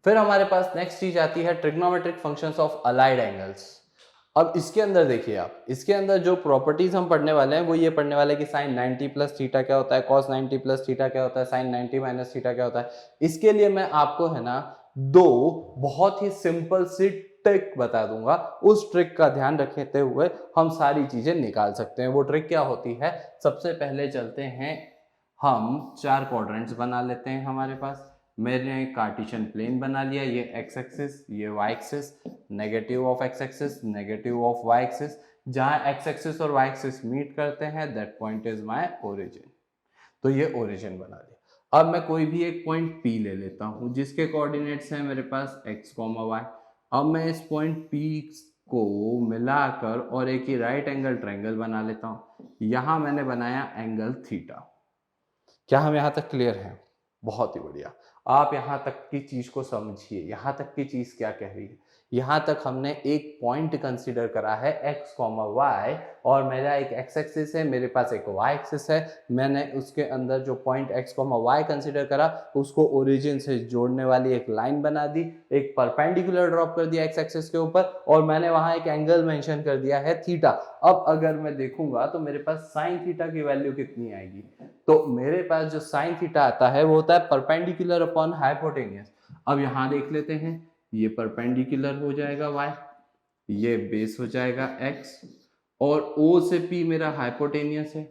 फिर हमारे पास नेक्स्ट चीज आती है trigonometric functions of allied angles. अब इसके अंदर देखिए आप, इसके अंदर जो प्रॉपर्टीज हम पढ़ने वाले हैं वो ये पढ़ने वाले हैं कि साइन 90 प्लस थीटा क्या होता है, कॉस 90 प्लस थीटा क्या होता है, साइन 90 माइनस थीटा क्या होता है। इसके लिए मैं आपको है ना दो बहुत ही सिंपल सी ट्रिक बता दूंगा, उस ट्रिक का ध्यान रखते हुए हम सारी चीजें निकाल सकते हैं। वो ट्रिक क्या होती है, सबसे पहले चलते हैं हम चार क्वाड्रेंट्स बना लेते हैं। हमारे पास मैंने कार्टेशियन प्लेन बना लिया, ये एक्स एक्सिस, ये y axis, negative of x axis, negative of y axis. जहां एक्स एक्सिस और वाई एक्सिस मीट करते हैं that point is my origin. तो ये ओरिजिन बना लिया। अब मैं कोई भी एक पॉइंट P ले लेता हूं जिसके कोऑर्डिनेट्स हैं मेरे पास x, y। अब मैं इस पॉइंट P को मिलाकर और एक ही राइट एंगल ट्रायंगल बना लेता हूं। यहां मैंने बनाया एंगल थीटा। क्या हम यहां तक क्लियर हैं? बहुत ही बढ़िया। आप यहां तक की चीज को समझिए, यहां तक की चीज क्या कह रही है। यहां तक हमने एक पॉइंट कंसीडर करा है x, y, और मेरा एक x एक्सिस है, मेरे पास एक y एक्सिस है। मैंने उसके अंदर जो पॉइंट x, y कंसीडर करा उसको ओरिजिन से जोड़ने वाली एक लाइन बना दी, एक परपेंडिकुलर ड्रॉप कर दिया x एक्सिस के ऊपर, और मैंने वहां एक एंगल मेंशन कर दिया है थीटा। अब अगर मैं देखूंगा तो मेरे पास साइन थीटा की वैल्यू कितनी आएगी, तो मेरे पास जो साइन थीटा आता है वो होता है परपेंडिकुलर अपॉन हाइपोटेनियस। अब यहां देख लेते हैं, ये परपेंडिकुलर हो जाएगा y, ये बेस हो जाएगा x, और O से P मेरा हाइपोटेनियस है।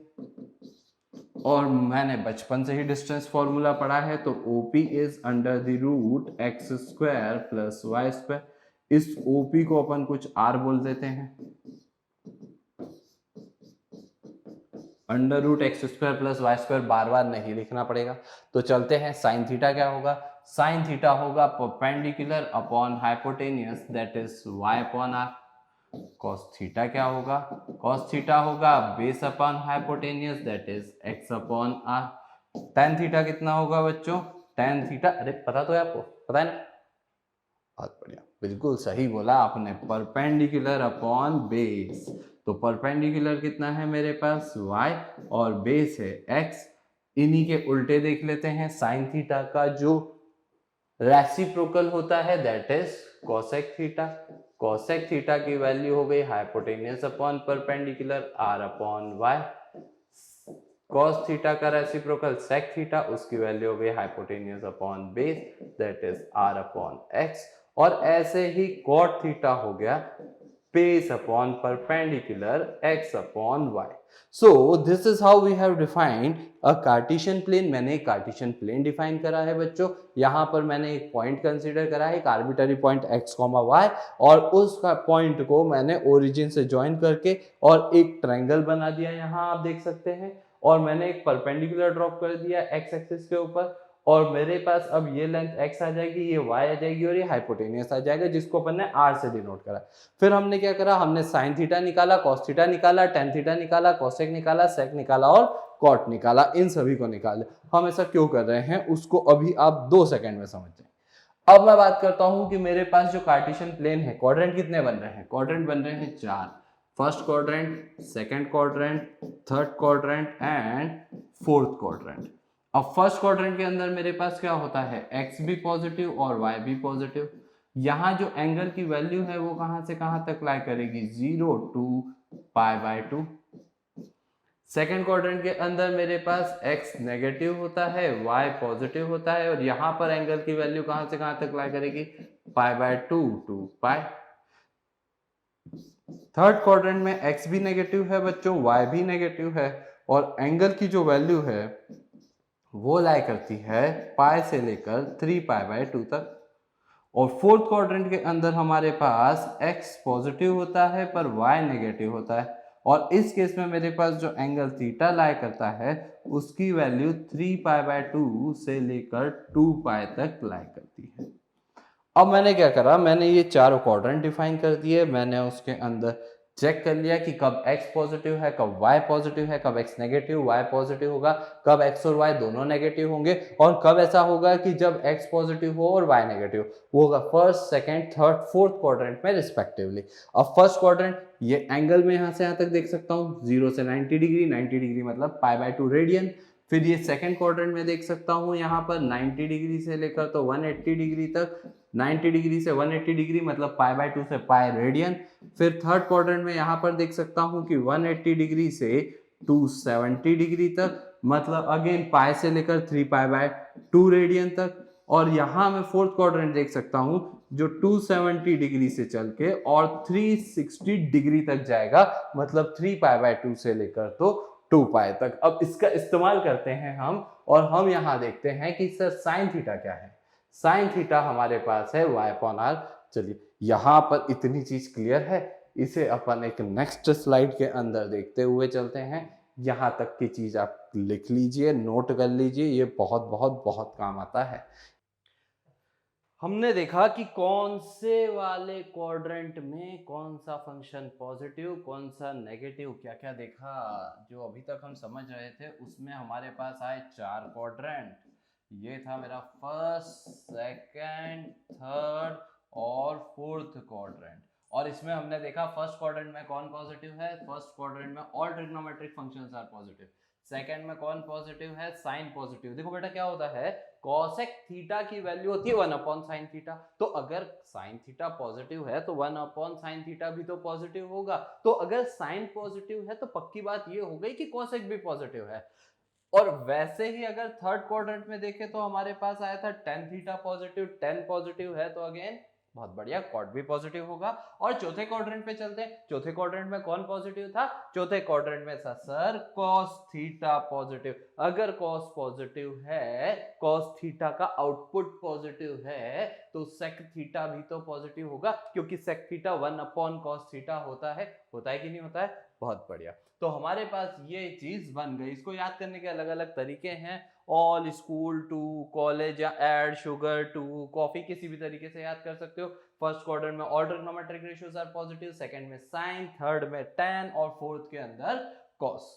और मैंने बचपन से ही डिस्टेंस फॉर्मूला पढ़ा है, तो OP is under the root X square plus Y square. इस OP को अपन कुछ r बोल देते हैं, under root X square plus Y square बार बार नहीं लिखना पड़ेगा। तो चलते हैं, साइन थीटा क्या होगा, साइन थीटा होगा perpendicular upon hypotenuse that is y upon r। Cos theta क्या होगा, कॉस थीटा होगा base upon hypotenuse that is x upon r। tan theta कितना होगा बच्चों, tan थीटा, अरे पता तो है आपको, पता है ना? बहुत बढ़िया, बिल्कुल सही बोला आपने, परपेंडिकुलर अपॉन बेस। तो परपेंडिकुलर कितना है मेरे पास y, और बेस है x। इन्हीं के उल्टे देख लेते हैं, साइन थीटा का जो रेसिप्रोकल होता है that is cosec theta. Cosec theta की वैल्यू हो गई hypotenuse upon perpendicular r upon y। cos theta का रेसिप्रोकल sec थीटा, उसकी वैल्यू हो गई hypotenuse upon base that is r upon x। और ऐसे ही cot थीटा हो गया base upon perpendicular x upon y। So this is how we have defined a Cartesian plane। मैंने एक कार्टेशियन प्लेन डिफाइन करा है बच्चों। यहाँ पर मैंने एक पॉइंट कंसीडर करा है, एक आर्बिटरी पॉइंट x, y, और उस पॉइंट को मैंने ओरिजिन से ज्वाइन करके और एक ट्रायंगल बना दिया, यहाँ आप देख सकते हैं। और मैंने एक परपेंडिकुलर ड्रॉप कर दिया x एक्सिस के ऊपर, और मेरे पास अब ये लेंथ x आ जाएगी, ये y आ जाएगी, और ये हाइपोटेनियस आ जाएगा, जिसको अपन ने r से डिनोट करा। फिर हमने क्या करा, हमने साइन थीटा निकाला, कॉस थीटा निकाला, टेन थीटा निकाला, कोसेक निकाला, सेक निकाला और कॉट निकाला, इन सभी को निकाले। हम ऐसा क्यों कर रहे हैं उसको अभी आप 2 सेकंड में समझ जाएं। अब मैं बात करता हूं कि मेरे पास जो कार्टेशियन प्लेन है, क्वाड्रेंट कितने बन रहे हैं, क्वाड्रेंट बन रहे हैं 4। First quadrant, second quadrant, third quadrant and fourth quadrant. अब फर्स्ट क्वाड्रेंट के अंदर मेरे पास क्या होता है, x भी पॉजिटिव और y भी पॉजिटिव। यहाँ जो एंगल की वैल्यू है वो कहां से कहां तक लाई करेगी, 0 to π/2। सेकेंड क्वाड्रेंट के अंदर मेरे पास x नेगेटिव होता है, y पॉजिटिव होता है, और यहां पर एंगल की वैल्यू कहां से कहां तक लाई करेगी, π/2 to π। थर्ड क्वाड्रेंट में x भी नेगेटिव है बच्चों, y भी नेगेटिव है, और एंगल की जो वैल्यू है वो लाई करती है पाई से लेकर 3π/2 तक। और फोर्थ क्वाड्रेंट के अंदर हमारे पास x पॉजिटिव होता है पर y नेगेटिव होता है, और इस केस में मेरे पास जो एंगल थीटा लाई करता है उसकी वैल्यू 3π/2 से लेकर 2π तक लाई करती है। अब मैंने क्या करा, मैंने ये चारों क्वाड्रेंट डिफाइन कर दिए, मैंने उसके अंदर चेक कर लिया कि कब x पॉजिटिव है, कब y पॉजिटिव है, कब x नेगेटिव y पॉजिटिव होगा, कब x और y दोनों नेगेटिव होंगे, और कब ऐसा होगा कि जब x पॉजिटिव हो और y नेगेटिव। वो होगा first, second, third, fourth quadrant में रिस्पेक्टिवली। अब फर्स्ट क्वाड्रेंट, ये एंगल में यहां से यहां तक देख सकता हूं 0 से 90 डिग्री, 90 डिग्री मतलब π/2 रेडियन। फिर ये सेकंड क्वाड्रेंट में देख सकता हूं यहाँ पर 90 डिग्री से लेकर तो 180 डिग्री तक 90 डिग्री से 180 डिग्री मतलब पाई बाय 2 से पाई रेडियन। फिर थर्ड क्वाड्रेंट में यहाँ पर देख सकता हूँ कि 180 डिग्री से 270 डिग्री तक मतलब अगेन पाई से लेकर 3 पाई बाय 2 रेडियन तक। और यहाँ मैं फोर्थ क्वाड्रेंट देख सकता हूँ जो 270 डिग्री से चल के और 360 डिग्री तक जाएगा मतलब 3 पाई बाय 2 से लेकर तो 2 पाई तक। अब इसका इस्तेमाल करते हैं हम और हम यहाँ देखते हैं कि सर साइन थीटा क्या है। साइन थीटा हमारे पास है y अपॉन r। चलिए यहाँ पर इतनी चीज क्लियर है, इसे अपन एक नेक्स्ट स्लाइड के अंदर देखते हुए चलते हैं। यहाँ तक की चीज आप लिख लीजिए, नोट कर लीजिए, ये बहुत बहुत बहुत काम आता है। हमने देखा कि कौन से वाले क्वाड्रेंट में कौन सा फंक्शन पॉजिटिव कौन सा नेगेटिव क्या क्या देखा। जो अभी तक हम समझ रहे थे उसमें हमारे पास आए 4 क्वाड्रेंट। ये था मेरा फर्स्ट, सेकंड, थर्ड और फोर्थ क्वाड्रेंट। और इसमें हमने देखा फर्स्ट क्वाड्रेंट में कौन पॉजिटिव है, फर्स्ट क्वाड्रेंट में all trigonometric functions are positive. Second में कौन पॉजिटिव है, साइन पॉजिटिव। देखो बेटा क्या होता है, कॉसेक थीटा की वैल्यू होती है 1 अपॉन साइन थीटा। तो अगर साइन थीटा पॉजिटिव है तो 1 अपॉन साइन थीटा भी तो पॉजिटिव होगा। तो अगर साइन पॉजिटिव है तो पक्की बात ये हो गई कि कॉसेक भी पॉजिटिव है। और वैसे ही अगर थर्ड क्वाड्रेंट में देखें तो हमारे पास आया था टेन थीटा पॉजिटिव, 10 पॉजिटिव है तो अगेन बहुत बढ़िया कॉट भी पॉजिटिव होगा। और चौथे क्वाड्रेंट पे चलते हैं। चौथे क्वाड्रेंट में कौन पॉजिटिव था, चौथे क्वाड्रेंट में था सर cos थीटा पॉजिटिव। अगर cos पॉजिटिव है, cos थीटा का आउटपुट पॉजिटिव है तो sec थीटा भी तो पॉजिटिव होगा क्योंकि sec theta 1 upon cos theta होता है कि नहीं होता है। बहुत बढ़िया, तो हमारे पास ये चीज बन गई। इसको याद करने के अलग अलग तरीके हैं, ऑल, स्कूल टू, कॉलेज या एड, शुगर टू, कॉफी, किसी भी तरीके से याद कर सकते हो। फर्स्ट क्वाड्रेंट में all trigonometric ratios are positive, second में साइन, थर्ड में tan और फोर्थ के अंदर cos।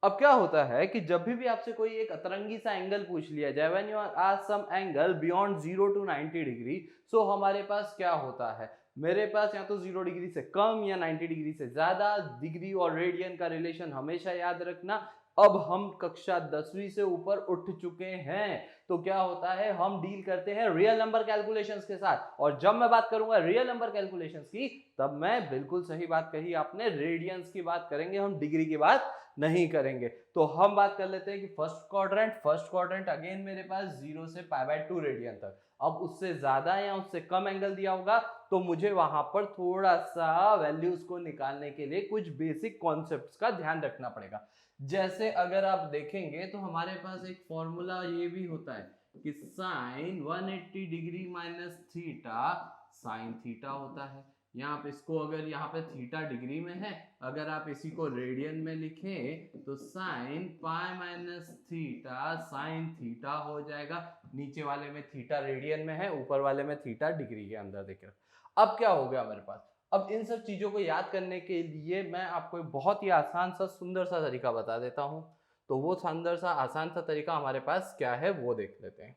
अब क्या होता है कि जब भी आपसे कोई एक अतरंगी सा एंगल पूछ लिया जाए, when you are asked some angle beyond 0 to 90 degree, so हमारे पास क्या होता है, मेरे पास या तो 0 डिग्री से कम या 90 डिग्री से ज्यादा। डिग्री और रेडियन का रिलेशन हमेशा याद रखना। अब हम कक्षा 10वीं से ऊपर उठ चुके हैं तो क्या होता है, हम डील करते हैं रियल नंबर कैलकुलेशंस के साथ। और जब मैं बात करूंगा रियल नंबर कैलकुलेशंस की, तब मैं बिल्कुल सही बात कही आपने, रेडियंस की बात करेंगे, हम डिग्री की बात नहीं करेंगे। तो हम बात कर लेते हैं कि फर्स्ट क्वाड्रेंट अगेन मेरे पास 0 से पाई बाय 2 रेडियन तक। अब उससे ज्यादा या उससे कम एंगल दिया होगा तो मुझे वहां पर थोड़ा सा वैल्यूज को निकालने के लिए कुछ बेसिक कॉन्सेप्ट्स का ध्यान रखना पड़ेगा। जैसे अगर आप देखेंगे तो हमारे पास एक फॉर्मूला ये भी होता है कि sine 180 degree minus theta sine theta होता है। यहाँ पे इसको अगर यहाँ पे थीटा डिग्री में है, अगर आप इसी को रेडियन में लिखें तो sine pi minus theta sine theta हो जाएगा। नीचे वाले में थीटा रेडियन में है, ऊपर वाले में थीटा डिग्री के अंदर देख रहे हो। अब क्या हो गया हमारे पास, अब इन सब चीजों को याद करने के लिए मैं आपको एक बहुत ही आसान सा सुंदर सा तरीका बता देता हूं। तो वो सुंदर सा आसान सा तरीका हमारे पास क्या है वो देख लेते हैं।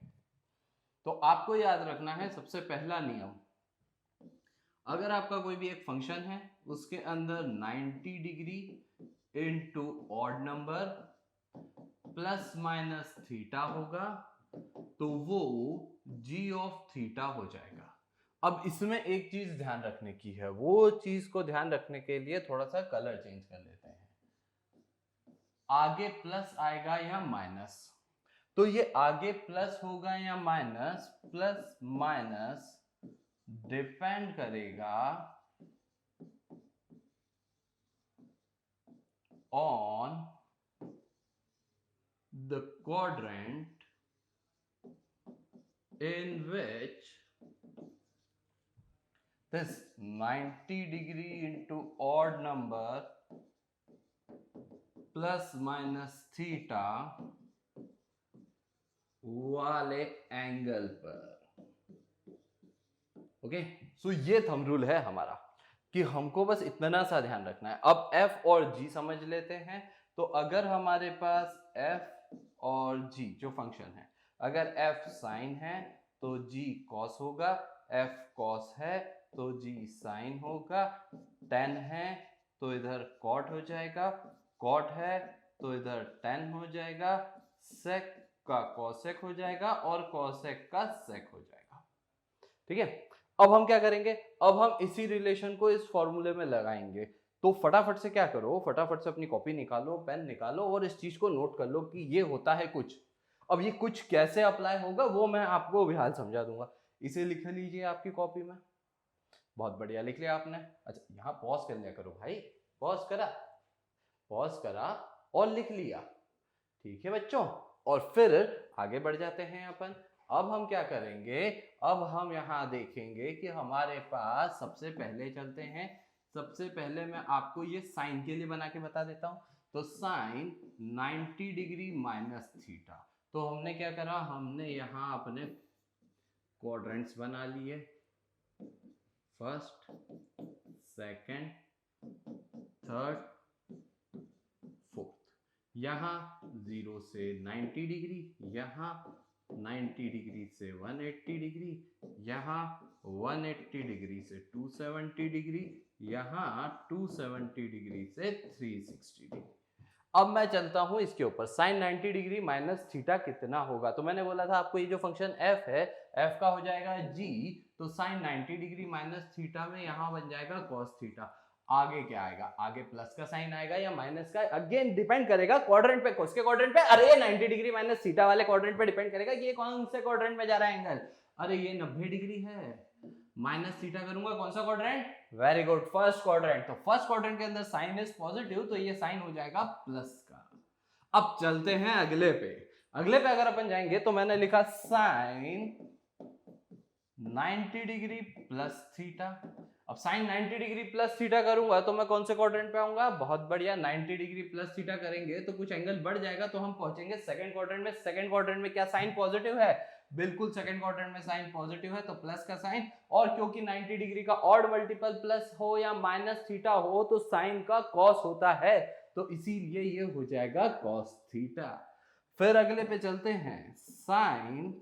तो आपको याद रखना है सबसे पहला नियम, अगर आपका कोई भी एक फंक्शन है उसके अंदर 90 degree into odd number plus minus theta होगा तो वो g ऑफ थीटा हो जाएगा। अब इसमें एक चीज ध्यान रखने की है, वो चीज को ध्यान रखने के लिए थोड़ा सा कलर चेंज कर लेते हैं। आगे प्लस आएगा या माइनस, तो ये आगे प्लस होगा या माइनस, प्लस माइनस डिपेंड करेगा on the quadrant in which this 90 degree into odd number plus minus theta वाले एंगल पर। ओके, सो ये थंब रूल है हमारा कि हमको बस इतना सा ध्यान रखना है। अब f और g समझ लेते हैं। तो अगर हमारे पास f और g जो फंक्शन है, अगर f साइन है तो g cos होगा, f cos है तो g साइन होगा, tan है तो इधर cot हो जाएगा, cot है तो इधर tan हो जाएगा, sec का cosec हो जाएगा और cosec का sec हो जाएगा। ठीक है। अब हम क्या करेंगे, अब हम इसी रिलेशन को इस फॉर्मूले में लगाएंगे। तो फटाफट से क्या करो, फटाफट से अपनी कॉपी निकालो, पेन निकालो और इस चीज को नोट कर लो कि ये होता है कुछ। अब ये कुछ कैसे अप्लाई होगा वो मैं आपको अभी हाल समझा दूंगा। इसे लिख लीजिए आपकी कॉपी में। बहुत बढ़िया, लिख लिया आपने। अच्छा यहाँ पॉज कर लिया करो भाई, पॉज करा, पॉज करा और लिख लिया। ठीक है बच्चों, और फिर आगे बढ़ जाते हैं अपन। अब हम क्या करेंगे, अब हम यहाँ देखेंगे कि हमारे पास सबसे पहले चलते हैं, सबसे पहले मैं आपको ये साइन के लिए बना के बता देता हूं। तो साइन 90 डिग्री माइनस थीटा, तो हमने क्या करा, हमने यहाँ अपने क्वाड्रेंट्स बना लिए, फर्स्ट, सेकंड, थर्ड, फोर्थ। यहाँ 0 से 90 डिग्री, यहाँ 90 डिग्री से 180 डिग्री, यहाँ 180 डिग्री से 270 डिग्री, यहाँ 270 डिग्री से 360 डिग्री। अब मैं चलता हूं इसके ऊपर, साइन 90 डिग्री माइनस थीटा कितना होगा। तो मैंने बोला था आपको ये जो फंक्शन f है, f का हो जाएगा g, तो साइन 90 डिग्री माइनस थीटा में यहां बन जाएगा cos थीटा। आगे क्या आएगा, आगे प्लस का साइन आएगा या माइनस का, अगेन डिपेंड करेगा क्वाड्रेंट पे, किसके क्वाड्रेंट पे, अरे ये 90 डिग्री माइनस थीटा वाले क्वाड्रेंट पे डिपेंड करेगा कि ये कौन से क्वाड्रेंट में जा रहा है एंगल। अरे ये 90 डिग्री है, माइनस थीटा करूंगा कौन सा quadrant, very good, first quadrant. तो फर्स्ट क्वाड्रेंट के अंदर साइन इज पॉजिटिव, तो ये साइन हो जाएगा प्लस का। अब चलते हैं अगले पे, अगले पे अगर अपन जाएंगे तो मैंने लिखा साइन 90 डिग्री प्लस थीटा। अब साइन 90 डिग्री प्लस थीटा करूंगा तो मैं कौन से क्वाड्रेंट पे आऊंगा, बहुत बढ़िया, 90 डिग्री प्लस थीटा करेंगे तो कुछ एंगल बढ़ जाएगा, तो हम पहुंचेंगे सेकंड क्वाड्रेंट में। सेकंड क्वाड्रेंट में क्या साइन पॉजिटिव है, बिल्कुल सेकंड क्वाड्रेंट में साइन पॉजिटिव है, तो प्लस का साइन। और क्योंकि 90 डिग्री का ऑड मल्टीपल प्लस हो या माइनस थीटा हो तो साइन का कॉस होता है, तो इसीलिए ये हो जाएगा कॉस थीटा। फिर अगले पे चलते हैं, साइन,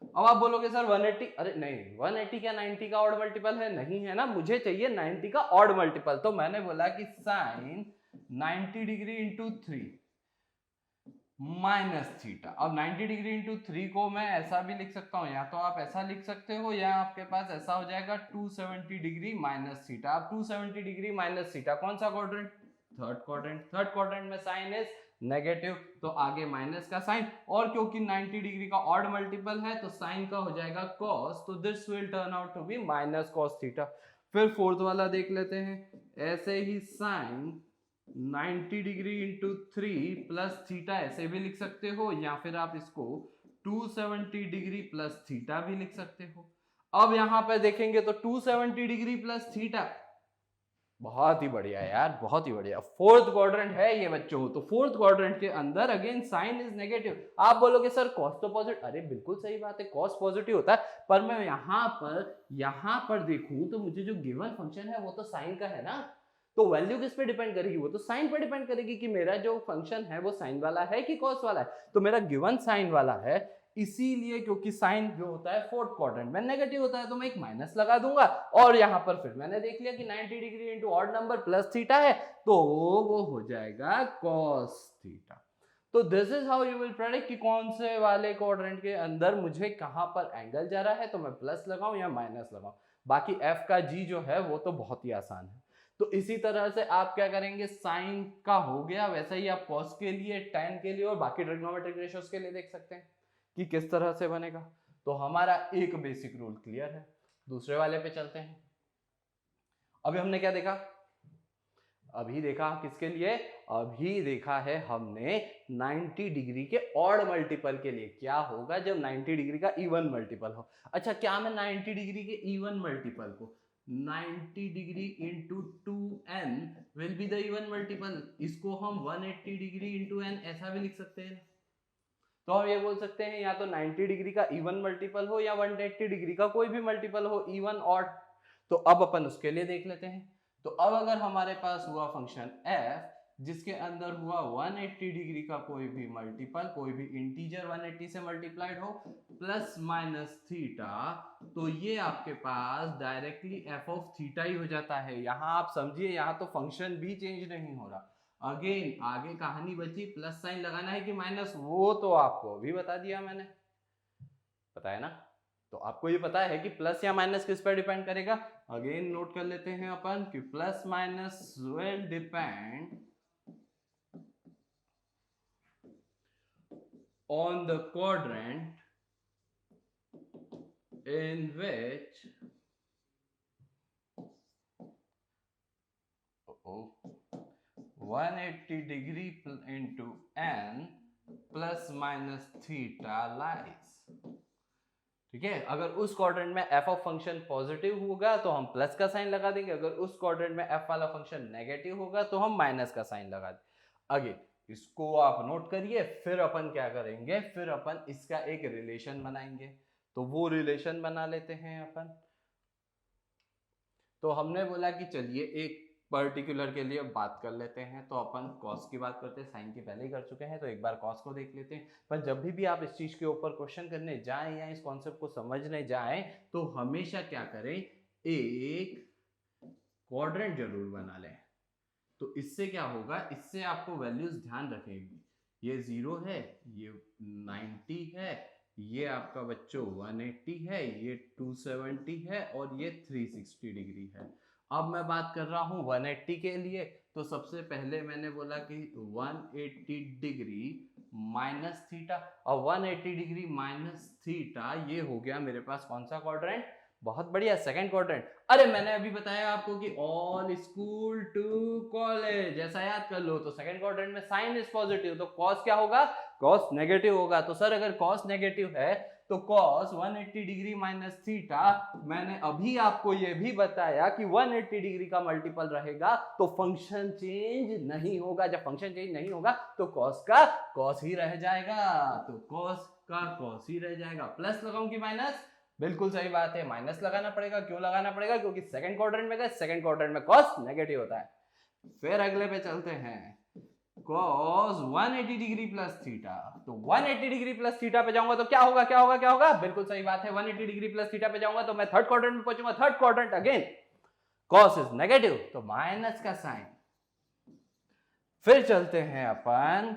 अब आप बोलोगे सर 180, अरे नहीं 180 क्या 90 का ऑड मल्टीपल है, नहीं है ना, मुझे चाहिए 90 का ऑड मल्टीपल। तो मैंने बोला कि sine 90 degree into 3 minus theta. अब 90 डिग्री इंटू 3 को मैं ऐसा भी लिख सकता हूं, या तो आप ऐसा लिख सकते हो या आपके पास ऐसा हो जाएगा 270 डिग्री माइनस थीटा। अब 270 डिग्री माइनस थीटा कौन सा quadrant, third quadrant. Third quadrant में साइन इज नेगेटिव, तो आगे माइनस का साइन, और क्योंकि 90 डिग्री का ऑड मल्टीपल है तो साइन का हो जाएगा कॉस, तो this will turn out to be minus cos theta. फिर फोर्थ वाला देख लेते हैं, ऐसे ही sine 90 degree into 3 plus theta ऐसे भी लिख सकते हो, या फिर आप इसको 270 डिग्री प्लस थीटा भी लिख सकते हो। अब यहां पर देखेंगे तो 270 डिग्री प्लस थीटा, बहुत ही बढ़िया यार, बहुत ही बढ़िया, फोर्थ क्वाड्रेंट है ये बच्चों। तो फोर्थ क्वाड्रेंट के अंदर अगेन साइन इज नेगेटिव। आप बोलोगे सर कॉस तो पॉजिटिव, अरे बिल्कुल सही बात है, कॉस पॉजिटिव होता है, पर मैं यहां पर देखूं तो मुझे जो गिवन फंक्शन है वो तो साइन का है ना, तो वैल्यू किस पे डिपेंड करेगी, वो तो साइन पे डिपेंड करेगी कि मेरा जो फंक्शन है वो साइन वाला है कि कॉस वाला है। तो मेरा गिवन साइन वाला है, इसीलिए क्योंकि साइन जो होता है फोर्थ क्वाड्रेंट में नेगेटिव होता है तो मैं एक माइनस लगा दूंगा, और यहां पर फिर मैंने देख लिया कि 90 degree into odd number plus theta है, तो वो हो जाएगा कॉस थीटा। तो this is how you will predict कि कौन से वाले क्वाड्रेंट के अंदर मुझे कहां पर एंगल जा रहा है, तो मैं प्लस लगाऊं या माइनस लगाऊं। बाकी एफ का जी जो है वो तो बहुत ही आसान है। तो इसी तरह से आप क्या करेंगे, साइन का हो गया, वैसे ही आप कॉस के लिए, टैन के लिए और बाकी ट्रिग्नोमेट्रिक रेशियोज के लिए देख सकते हैं कि किस तरह से बनेगा। तो हमारा एक बेसिक रूल क्लियर है। दूसरे वाले पे चलते हैं। अभी हमने क्या देखा, अभी देखा किसके लिए, अभी देखा है हमने 90 डिग्री के ऑड मल्टीपल के लिए क्या होगा जब 90 डिग्री का इवन मल्टीपल हो। अच्छा क्या मैं 90 डिग्री के इवन मल्टीपल को 90 degree into 2n will be the even multiple, इसको हम 180 डिग्री इंटू n ऐसा भी लिख सकते हैं। तो हम ये बोल सकते हैं या तो 90 डिग्री का इवन मल्टीपल हो या 180 डिग्री का कोई भी मल्टीपल हो, इवन ऑड। तो अब अपन उसके लिए देख लेते हैं। तो अब अगर हमारे पास हुआ फंक्शन f जिसके अंदर हुआ 180 डिग्री का कोई भी मल्टीपल, कोई भी इंटीजर 180 से मल्टीप्लाइड हो प्लस माइनस थीटा, तो ये आपके पास डायरेक्टली f ऑफ थीटा ही हो जाता है। यहां आप समझिए, यहां तो फंक्शन भी चेंज नहीं हो रहा। अगेन आगे कहानी बची, प्लस साइन लगाना है कि माइनस, वो तो आपको अभी बता दिया मैंने, पता है ना। तो आपको ये पता है कि प्लस या माइनस किस पर डिपेंड करेगा, अगेन नोट कर लेते हैं अपन कि plus minus will depend on the quadrant in which 180 degree into n plus minus theta lies। ठीक है, अगर उस क्वाड्रेंट में f ऑफ फंक्शन पॉजिटिव होगा तो हम प्लस का साइन लगा देंगे, अगर उस क्वाड्रेंट में f वाला फंक्शन नेगेटिव होगा तो हम माइनस का साइन लगा देंगे। अगेन इसको आप नोट करिए, फिर अपन क्या करेंगे, फिर अपन इसका एक रिलेशन बनाएंगे। तो वो रिलेशन बना लेते हैं अपन। तो हमने बोला कि चलिए एक पर्टिकुलर के लिए बात कर लेते हैं, तो अपन कॉस की बात करते हैं, साइन की पहले ही कर चुके हैं, तो एक बार कॉस को देख लेते हैं। पर जब भी आप इस चीज के ऊपर क्वेश्चन करने जाएं या इस कॉन्सेप्ट को समझने जाएं तो हमेशा क्या करें, एक क्वाड्रेंट जरूर बना लें। तो इससे क्या होगा, इससे आपको वैल्यूज ध्यान रखेंगी, ये 0 है, ये 90 है, ये आपका बच्चों 180 है, ये 270 है और ये 360 डिग्री है। अब मैं बात कर रहा हूं 180 के लिए, तो सबसे पहले मैंने बोला कि 180 डिग्री माइनस थीटा, और 180 डिग्री माइनस थीटा ये हो गया मेरे पास कौन सा क्वाड्रेंट, बहुत बढ़िया, सेकंड क्वाड्रेंट। अरे मैंने अभी बताया आपको कि ऑल स्कूल टू कॉलेज, ऐसा याद कर लो। तो सेकंड क्वाड्रेंट में साइन इज पॉजिटिव, तो कॉस क्या होगा, कॉस नेगेटिव होगा। तो सर अगर कॉस नेगेटिव है तो कॉस 180 डिग्री माइनस थीटा, मैंने अभी आपको ये भी बताया कि 180 डिग्री का मल्टीपल रहेगा तो फंक्शन चेंज नहीं होगा। जब फंक्शन चेंज नहीं होगा तो कॉस का कॉस ही रह जाएगा, तो कॉस का कॉस ही रह जाएगा। प्लस लगाऊं कि माइनस, बिल्कुल सही बात है, माइनस लगाना पड़ेगा। क्यों लगाना पड़ेगा, क्योंकि सेकंड क्वाड्रेंट में गए, सेकंड क्वाड्रेंट में कॉस नेगेटिव होता है। फिर अगले पे चलते हैं, cos 180 डिग्री प्लस थीटा, तो 180 डिग्री प्लस थीटा पे जाऊंगा तो क्या होगा, क्या होगा, क्या होगा, बिल्कुल सही बात है, 180 डिग्री प्लस थीटा पे जाऊंगा तो मैं थर्ड क्वाड्रेंट में पहुंचूंगा। Third quadrant again cos is negative, तो माइनस का साइन। फिर चलते हैं अपन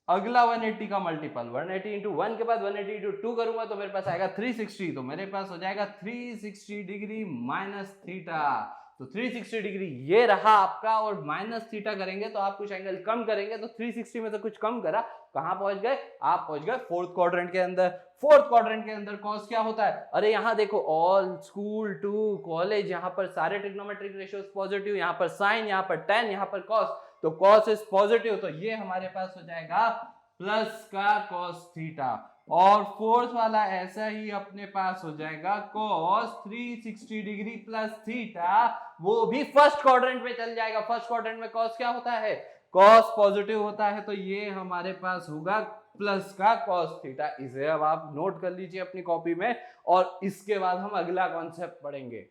अगला 180 का मल्टीपल, 180 इंटू 1 के बाद 180 इंटू 2 करूंगा तो मेरे पास आएगा 360, तो मेरे पास हो जाएगा 360 डिग्री माइनस थीटा। तो 360 डिग्री ये रहा आपका, और माइनस थीटा करेंगे तो आप कुछ एंगल कम करेंगे, तो 360 में से कुछ कम करा, कहां पहुंच गए, आप पहुंच गए फोर्थ क्वाड्रेंट के अंदर। फोर्थ क्वाड्रेंट के अंदर कॉस क्या होता है, अरे यहां देखो ऑल स्कूल टू कॉलेज, यहां पर सारे ट्रिग्नोमेट्रिक रेशियोज पॉजिटिव, यहां पर साइन, यहां पर tan, यहां पर कॉस, तो कॉस इज पॉजिटिव, तो ये हमारे पास हो जाएगा प्लस का कॉस थीटा। और फोर्थ वाला ऐसा ही अपने पास हो जाएगा cos 360 डिग्री प्लस थीटा, वो भी फर्स्ट क्वाड्रेंट में चल जाएगा। फर्स्ट क्वाड्रेंट में cos क्या होता है, cos पॉजिटिव होता है, तो ये हमारे पास होगा प्लस का cos थीटा। इसे अब आप नोट कर लीजिए अपनी कॉपी में, और इसके बाद हम अगला कॉन्सेप्ट पढ़ेंगे।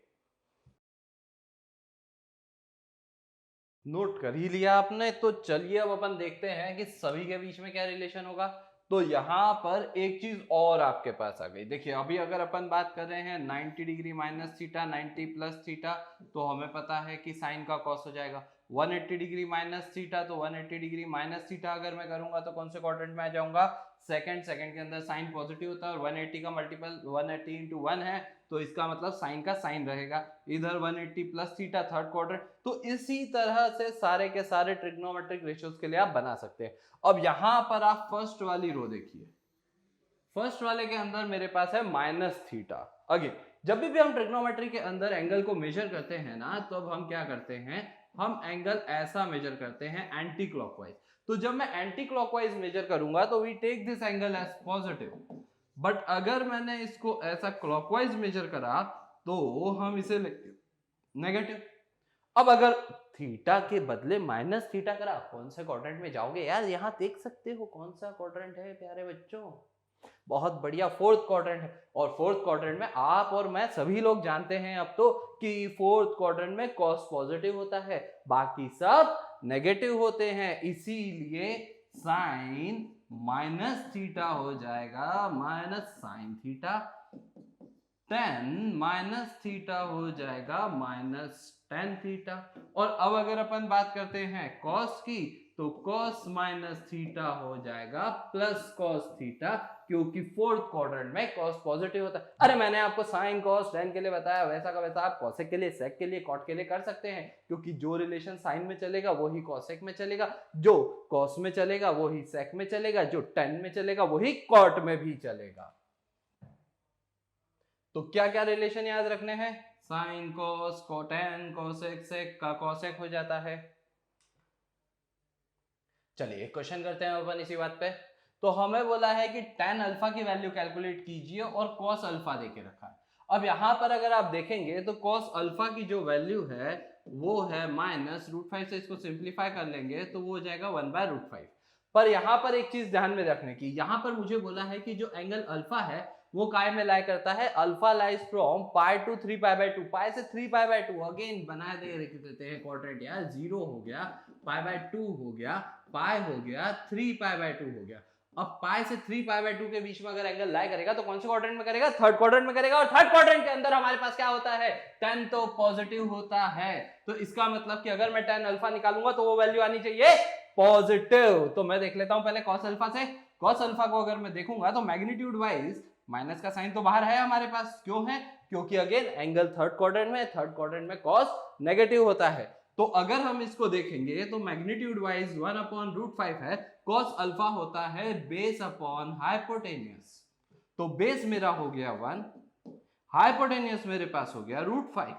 नोट कर ही लिया आपने, तो चलिए अब अपन देखते हैं कि सभी के बीच में क्या रिलेशन होगा। तो यहां पर एक चीज और आपके पास आ गई, देखिए अभी अगर अपन बात कर रहे हैं 90 degree minus theta 90 plus theta, तो हमें पता है कि साइन का कॉस हो जाएगा। 180 डिग्री माइनस थीटा, तो 180 डिग्री माइनस थीटा अगर मैं करूंगा तो कौन से क्वाड्रेंट में आ जाऊंगा, सेकंड। सेकंड के अंदर साइन पॉजिटिव होता है, और 180 का मल्टीपल 180 इंटू 1 है, तो इसका मतलब साइन का साइन रहेगा। इधर 180 प्लस थीटा थर्ड क्वाड्रेंट। तो इसी तरह से सारे के सारे ट्रिग्नोमेट्रिक रेशियोज के लिए आप बना सकते हैं। अब यहां पर आप फर्स्ट वाली रो देखिए, फर्स्ट वाले के अंदर मेरे पास है माइनस थीटा। अगेन जब भी हम ट्रिग्नोमेट्री के अंदर एंगल को मेजर करते हैं ना, तो अब हम क्या करते हैं, हम एंगल ऐसा मेजर करते हैं एंटी क्लॉकवाइज। तो जब मैं एंटी क्लॉकवाइज मेजर करूंगा तो we take this angle as positive, but अगर मैंने इसको ऐसा क्लॉकवाइज मेजर करा तो हम इसे नेगेटिव। अब अगर थीटा के बदले माइनस थीटा करा, कौन से क्वाड्रेंट में जाओगे यार, यहां देख सकते हो कौन सा क्वाड्रेंट है प्यारे बच्चों, बहुत बढ़िया, फोर्थ क्वाड्रेंट है। और फोर्थ क्वाड्रेंट में आप और मैं सभी लोग जानते हैं अब तो कि फोर्थ क्वाड्रेंट में कॉस पॉजिटिव होता है, बाकी सब नेगेटिव होते हैं, इसीलिए साइन माइनस थीटा हो जाएगा, minus sine theta. tan minus theta हो जाएगा माइनस tan थीटा। और अब अगर अपन बात करते हैं cos की, तो cos माइनस थीटा हो जाएगा प्लस cos थीटा, क्योंकि फोर्थ क्वाड्रेंट में cos पॉजिटिव होता है। अरे मैंने आपको sin cos tan के लिए बताया, वैसा का वैसा आप cosec के लिए, sec के लिए, cot के लिए कर सकते हैं, क्योंकि जो रिलेशन sin में चलेगा वही cosec में चलेगा, जो cos में चलेगा वही sec में चलेगा, जो tan में चलेगा वही cot में भी चलेगा। तो क्या क्या रिलेशन याद रखने हैं? sin cos cotan cosec sec का cosec हो जाता है। चलिए एक क्वेश्चन करते हैं अपन इसी बात पे। तो हमें बोला है कि tan अल्फा की वैल्यू कैलकुलेट कीजिए और cos अल्फा देके रखा है। अब यहां पर अगर आप देखेंगे तो cos अल्फा की जो वैल्यू है वो है -√5 से इसको सिंप्लीफाई कर लेंगे तो वो हो जाएगा 1/√5। पर यहां पर एक चीज ध्यान में रखने की, यहां पर मुझे बोला है कि जो एंगल अल्फा है वो काय में लाई करता है, alpha lies from pi to 3π/2, pi से 3π/2 अगेन बना दे देते हैं क्वाड्रेंट यार, 0 हो गया, π/2 हो गया, पाई हो गया, 3π/2 हो गया। अब पाई से 3π/2 के बीच में अगर एंगल लाई करेगा तो कौन से क्वाड्रेंट में करेगा? थर्ड क्वाड्रेंट में करेगा, और थर्ड क्वाड्रेंट के अंदर हमारे पास क्या होता है? tan तो पॉजिटिव होता है, तो इसका मतलब कि अगर मैं tan अल्फा निकालूंगा तो वो वैल्यू आनी चाहिए पॉजिटिव। तो मैं देख लेता हूं पहले cos अल्फा से। cos अल्फा को अगर मैं देखूंगा तो मैग्नीट्यूड वाइज माइनस का साइन तो बाहर है हमारे पास, क्यों है? क्योंकि अगेन एंगल थर्ड क्वाड्रेंट में, थर्ड क्वाड्रेंट में cos नेगेटिव होता है। तो अगर हम इसको देखेंगे तो मैग्नीट्यूड वाइज 1/√5 है, cos अल्फा होता है बेस अपॉन हाइपोटेनियस, तो बेस मेरा हो गया 1, हाइपोटेनियस मेरे पास हो गया √5।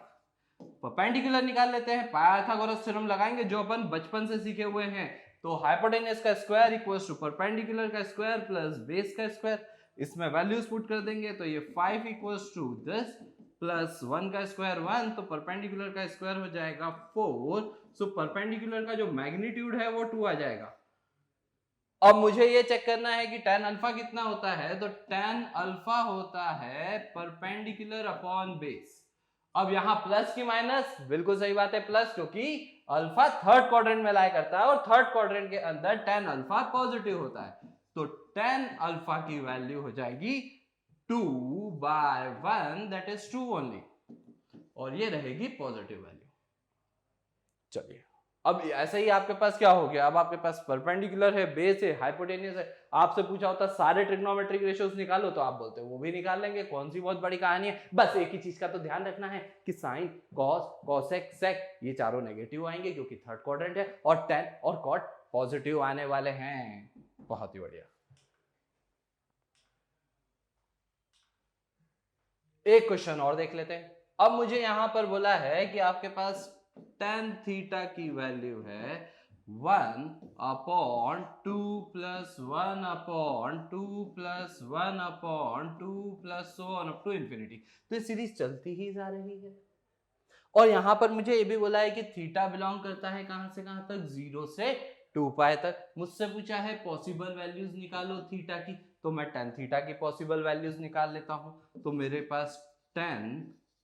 परपेंडिकुलर निकाल लेते हैं, पाइथागोरस थ्योरम लगाएंगे जो अपन बचपन से सीखे हुए हैं। तो हाइपोटेनियस का स्क्वायर इक्वल्स टू परपेंडिकुलर का स्क्वायर प्लस बेस का स्क्वायर, इसमें वैल्यूज पुट कर देंगे तो ये 5 इक्वल्स टू दिस प्लस 1 का स्क्वायर 1, तो परपेंडिकुलर का स्क्वायर हो जाएगा 4। सो परपेंडिकुलर का जो मैग्नीट्यूड है वो 2 आ जाएगा। अब मुझे ये चेक करना है कि tan अल्फा कितना होता है, तो tan अल्फा होता है परपेंडिकुलर अपॉन बेस। अब यहां प्लस की माइनस, बिल्कुल सही बात है प्लस, क्योंकि अल्फा थर्ड क्वाड्रेंट में लाई करता है और थर्ड क्वाड्रेंट के अंदर tan अल्फा पॉजिटिव होता है, तो tan अल्फा की वैल्यू हो जाएगी 2/1, दैट इज 2 ओनली, और ये रहेगी पॉजिटिव वैल्यू। चलिए अब ऐसे ही आपके पास क्या हो गया, अब आपके पास परपेंडिकुलर है, बेस है, हाइपोटेनियस है। आपसे पूछा होता सारे ट्रिग्नोमेट्रिक रेशियोज निकालो तो आप बोलते वो भी निकाल लेंगे, कौन सी बहुत बड़ी कहानी है। बस एक ही चीज का तो ध्यान रखना है कि साइन कॉस कोसेक सेक ये चारों नेगेटिव आएंगे क्योंकि थर्ड क्वाड्रेंट है, और tan और cot पॉजिटिव आने वाले हैं। बहुत ही बढ़िया। एक क्वेश्चन और देख लेते हैं। अब मुझे यहां पर बोला है कि आपके पास tan थीटा की वैल्यू है 1/2 plus 1/2 plus 1/2 plus so on up to infinity. तो ये सीरीज चलती ही जा रही है, और यहां पर मुझे ये भी बोला है कि थीटा बिलोंग करता है कहां से कहां तक? 0 से 2π तक। मुझसे पूछा है पॉसिबल वैल्यूज निकालो थीटा की, तो मैं tan थीटा की पॉसिबल वैल्यूज निकाल लेता हूं। तो मेरे पास tan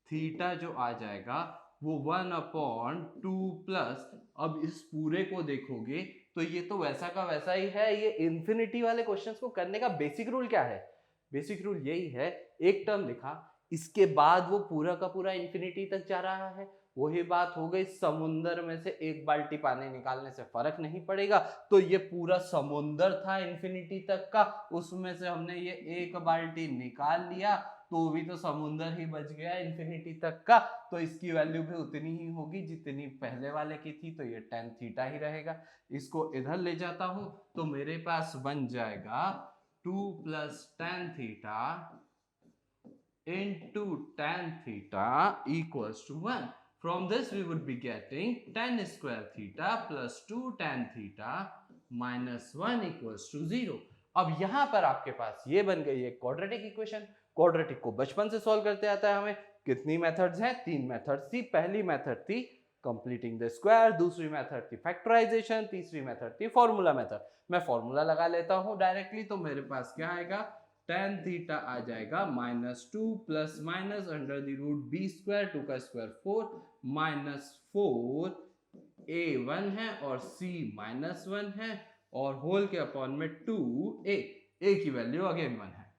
थीटा जो आ जाएगा वो 1/2 प्लस, अब इस पूरे को देखोगे तो ये तो वैसा का वैसा ही है। ये इंफिनिटी वाले क्वेश्चंस को करने का बेसिक रूल क्या है? बेसिक रूल यही है, एक टर्म लिखा, इसके बाद वो पूरा का पूरा इंफिनिटी तक जा रहा है। वही बात हो गई, समुंदर में से एक बाल्टी पानी निकालने से फर्क नहीं पड़ेगा, तो ये पूरा समुंदर था इंफिनिटी तक का, उसमें से हमने ये एक बाल्टी निकाल लिया तो भी तो समुंदर ही बच गया इंफिनिटी तक का। तो इसकी वैल्यू भी उतनी ही होगी जितनी पहले वाले की थी, तो ये tan थीटा ही रहेगा। इसको इधर ले जाता हूं तो मेरे पास बन जाएगा 2 plus tan theta into tan theta equals to 1. From this we would be getting tan square theta plus 2 tan theta minus 1 equals to 0. अब यहां पर आपके पास ये बन गई एक क्वाड्रेटिक इक्वेशन। क्वाड्रेटिक को बचपन से सॉल्व करते आता है हमें। कितनी मेथड्स हैं? 3 मेथड्स थी। पहली मेथड थी कंप्लीटिंग द स्क्वायर, दूसरी मेथड थी फैक्टराइजेशन, तीसरी मेथड थी फॉर्मूला मेथड। मैं फॉर्मूला लगा लेता हूं डायरेक्टली, तो मेरे पास क्या आएगा? tan थीटा आ जाएगा -2 plus minus under the root b square, 2 का स्क्वायर 4 माइनस 4 a1 है और c -1 है, और होल के अपॉन में 2a, a की वैल्यू अगेन 1 है।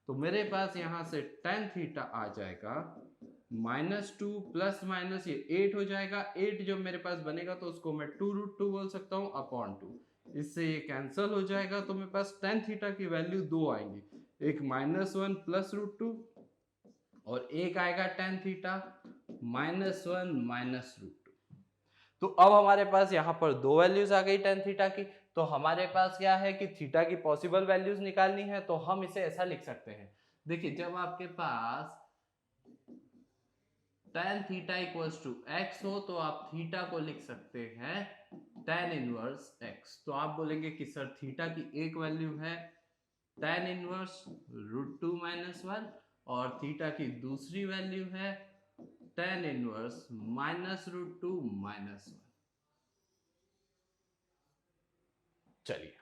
तो मेरे पास यहां से tan थीटा आ जाएगा -2 प्लस माइनस ये 8 हो जाएगा। 8 जब मेरे पास बनेगा तो उसको मैं 2√2 बोल सकता हूँ अपॉन 2। इससे ये कैंसिल हो जाएगा तो मेरे पास tan थीटा की वैल्यू 2 आएंगी, एक -1 प्लस √2 और एक आएगा tan थीटा -1 माइनस √2। तो अब हमारे पास यहाँ पर दो वैल्यूज आ गई tan थीटा की। तो हमारे पास क्या है कि थीटा की पॉसिबल वैल्यूज निकालनी है, तो हम इसे ऐसा लिख सकते हैं। देखिए जब आपके पास tan theta equals to x हो तो आप थीटा को लिख सकते हैं tan इनवर्स x। तो आप बोलेंगे कि सर थीटा की एक वैल्यू है tan इनवर्स √2 माइनस 1 और थीटा की दूसरी वैल्यू है tan इनवर्स -√2 माइनस 1। चलिए